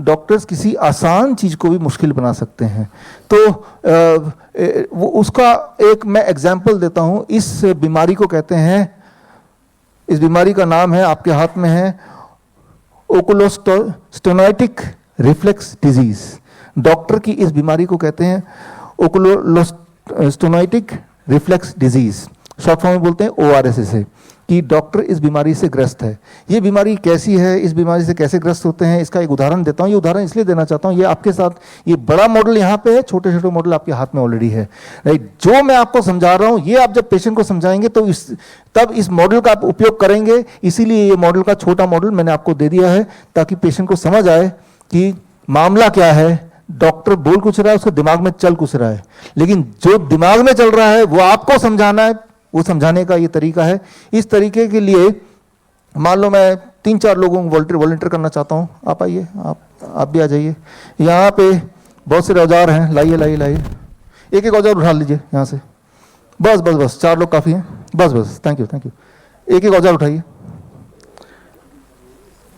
Doctors किसी आसान चीज़ को भी मुश्किल बना सकते हैं। तो वो उसका एक मैं एग्जाम्पल देता हूँ। इस बीमारी को कहते हैं, इस बीमारी का नाम है, आपके हाथ में है, ओकुलोस्टेनोइटिक रिफ्लेक्स डिजीज। डॉक्टर की इस बीमारी को कहते हैं ओकुलोस्टेनोइटिक रिफ्लेक्स डिजीज, शॉर्ट फॉर्म में बोलते हैं ORS से, कि डॉक्टर इस बीमारी से ग्रस्त है। ये बीमारी कैसी है, इस बीमारी से कैसे ग्रस्त होते हैं, इसका एक उदाहरण देता हूँ। ये उदाहरण इसलिए देना चाहता हूँ, ये आपके साथ, ये बड़ा मॉडल यहाँ पे है, छोटे छोटे मॉडल आपके हाथ में ऑलरेडी है, राइट। जो मैं आपको समझा रहा हूँ, ये आप जब पेशेंट को समझाएंगे तो तब इस मॉडल का आप उपयोग करेंगे। इसीलिए ये मॉडल का छोटा मॉडल मैंने आपको दे दिया है, ताकि पेशेंट को समझ आए कि मामला क्या है। डॉक्टर बोल कुछ रहा है, उसके दिमाग में चल कुछ रहा है, लेकिन जो दिमाग में चल रहा है वो आपको समझाना है। वो समझाने का ये तरीका है। इस तरीके के लिए मान लो मैं 3-4 लोगों को वॉलंटियर करना चाहता हूँ। आप आइए, आप भी आ जाइए। यहाँ पे बहुत सारे औजार हैं, लाइए लाइए लाइए, एक एक औजार उठा लीजिए यहाँ से। बस बस बस 4 लोग काफ़ी हैं, बस बस, थैंक यू थैंक यू। एक एक औजार उठाइए,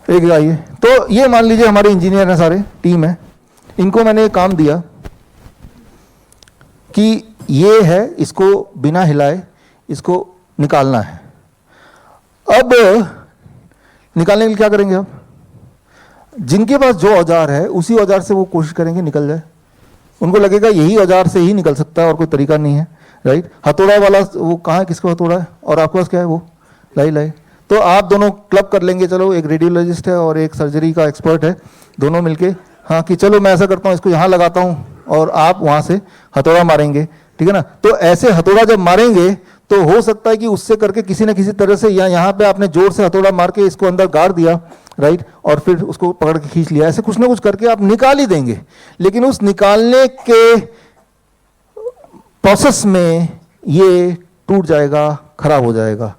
एक आइए। तो ये मान लीजिए हमारे इंजीनियर हैं, सारे टीम है, इनको मैंने काम दिया कि ये है, इसको बिना हिलाए इसको निकालना है। अब निकालने के लिए क्या करेंगे? अब जिनके पास जो औजार है उसी औजार से वो कोशिश करेंगे निकल जाए। उनको लगेगा यही औजार से ही निकल सकता है और कोई तरीका नहीं है, राइट। हथौड़ा वाला वो कहाँ है, किसका हथौड़ा है, और आपके पास क्या है, वो लाई। तो आप दोनों क्लब कर लेंगे, चलो एक रेडियोलॉजिस्ट है और एक सर्जरी का एक्सपर्ट है, दोनों मिलके, हाँ कि चलो मैं ऐसा करता हूँ, इसको यहाँ लगाता हूँ और आप वहाँ से हथौड़ा मारेंगे, ठीक है ना। तो ऐसे हथौड़ा जब मारेंगे तो हो सकता है कि उससे करके किसी न किसी तरह से, या यहाँ पे आपने जोर से हथौड़ा मार के इसको अंदर गाड़ दिया, राइट, और फिर उसको पकड़ के खींच लिया, ऐसे कुछ ना कुछ करके आप निकाल ही देंगे। लेकिन उस निकालने के प्रोसेस में ये टूट जाएगा, खराब हो जाएगा।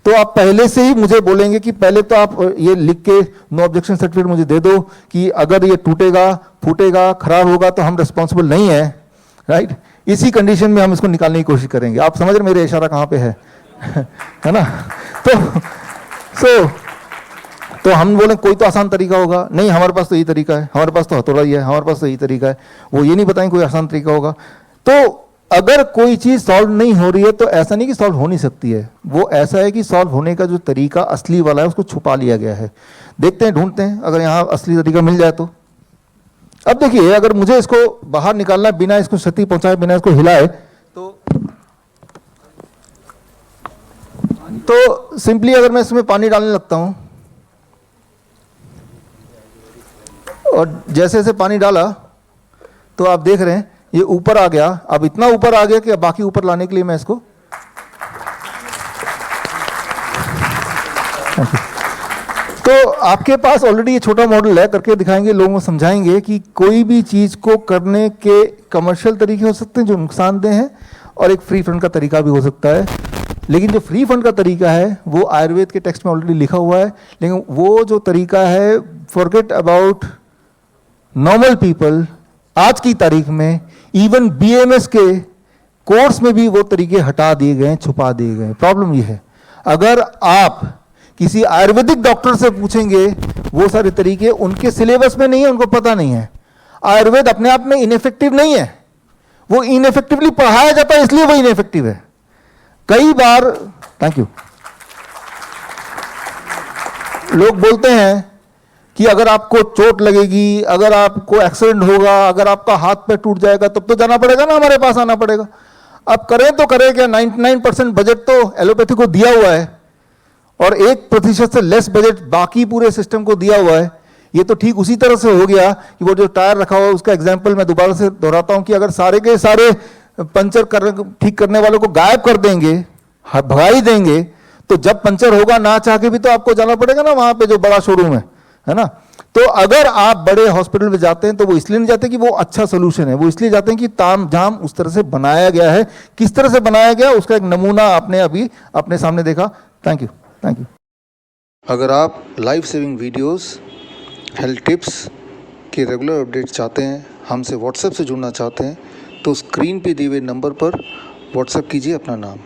तो आप पहले से ही मुझे बोलेंगे कि पहले तो आप ये लिख के नो ऑब्जेक्शन सर्टिफिकेट मुझे दे दो कि अगर ये टूटेगा, फूटेगा, खराब होगा तो हम रिस्पॉन्सिबल नहीं है, राइट। इसी कंडीशन में हम इसको निकालने की कोशिश करेंगे। आप समझ रहे मेरे इशारा कहाँ पे है है ना। तो हम बोले कोई तो आसान तरीका होगा, नहीं हमारे पास तो यही तरीका है, हमारे पास तो हथौड़ा ही है, हमारे पास तो यही तरीका है। वो ये नहीं बताएंगे कोई आसान तरीका होगा। तो अगर कोई चीज सॉल्व नहीं हो रही है तो ऐसा नहीं कि सॉल्व हो नहीं सकती है, वो ऐसा है कि सॉल्व होने का जो तरीका असली वाला है उसको छुपा लिया गया है। देखते हैं, ढूंढते हैं, अगर यहाँ असली तरीका मिल जाए तो। अब देखिए, अगर मुझे इसको बाहर निकालना बिना इसको क्षति पहुंचाए, बिना इसको हिलाए, तो सिंपली अगर मैं इसमें पानी डालने लगता हूं और जैसे जैसे पानी डाला तो आप देख रहे हैं ये ऊपर आ गया। अब इतना ऊपर आ गया कि अब बाकी ऊपर लाने के लिए मैं इसको तो आपके पास ऑलरेडी ये छोटा मॉडल है, करके दिखाएंगे, लोगों को समझाएंगे कि कोई भी चीज को करने के कमर्शियल तरीके हो सकते हैं जो नुकसानदेह हैं, और एक फ्री फंड का तरीका भी हो सकता है। लेकिन जो फ्री फंड का तरीका है वो आयुर्वेद के टेक्स्ट में ऑलरेडी लिखा हुआ है। लेकिन वो जो तरीका है, फॉरगेट अबाउट नॉर्मल पीपल, आज की तारीख में इवन BMS के कोर्स में भी वो तरीके हटा दिए गए, छुपा दिए गए। प्रॉब्लम ये है, अगर आप किसी आयुर्वेदिक डॉक्टर से पूछेंगे, वो सारे तरीके उनके सिलेबस में नहीं है, उनको पता नहीं है। आयुर्वेद अपने आप में इनफेक्टिव नहीं है, वो इनफेक्टिवली पढ़ाया जाता है, इसलिए वो इनफेक्टिव है। कई बार, थैंक यू, लोग बोलते हैं कि अगर आपको चोट लगेगी, अगर आपको एक्सीडेंट होगा, अगर आपका हाथ पैर टूट जाएगा, तब तो जाना पड़ेगा ना, हमारे पास आना पड़ेगा। अब करें तो करें क्या, 99% बजट तो एलोपैथी को दिया हुआ है और 1% से लेस बजट बाकी पूरे सिस्टम को दिया हुआ है। ये तो ठीक उसी तरह से हो गया कि वो जो टायर रखा हुआ है, उसका एग्जाम्पल मैं दोबारा से दोहराता हूं कि अगर सारे के सारे पंचर ठीक करने वालों को गायब कर देंगे, भगा ही देंगे, तो जब पंचर होगा ना चाह के भी तो आपको जाना पड़ेगा ना वहां पे जो बड़ा शोरूम है ना। तो अगर आप बड़े हॉस्पिटल में जाते हैं तो वो इसलिए नहीं जाते कि वो अच्छा सोल्यूशन है, वो इसलिए जाते हैं कि ताम झाम उस तरह से बनाया गया है। किस तरह से बनाया गया उसका एक नमूना आपने अभी अपने सामने देखा। Thank you, thank you. अगर आप life saving videos, health tips के रेगुलर अपडेट चाहते हैं, हमसे व्हाट्सएप से जुड़ना चाहते हैं, तो स्क्रीन पे दिए हुए नंबर पर व्हाट्सएप कीजिए अपना नाम।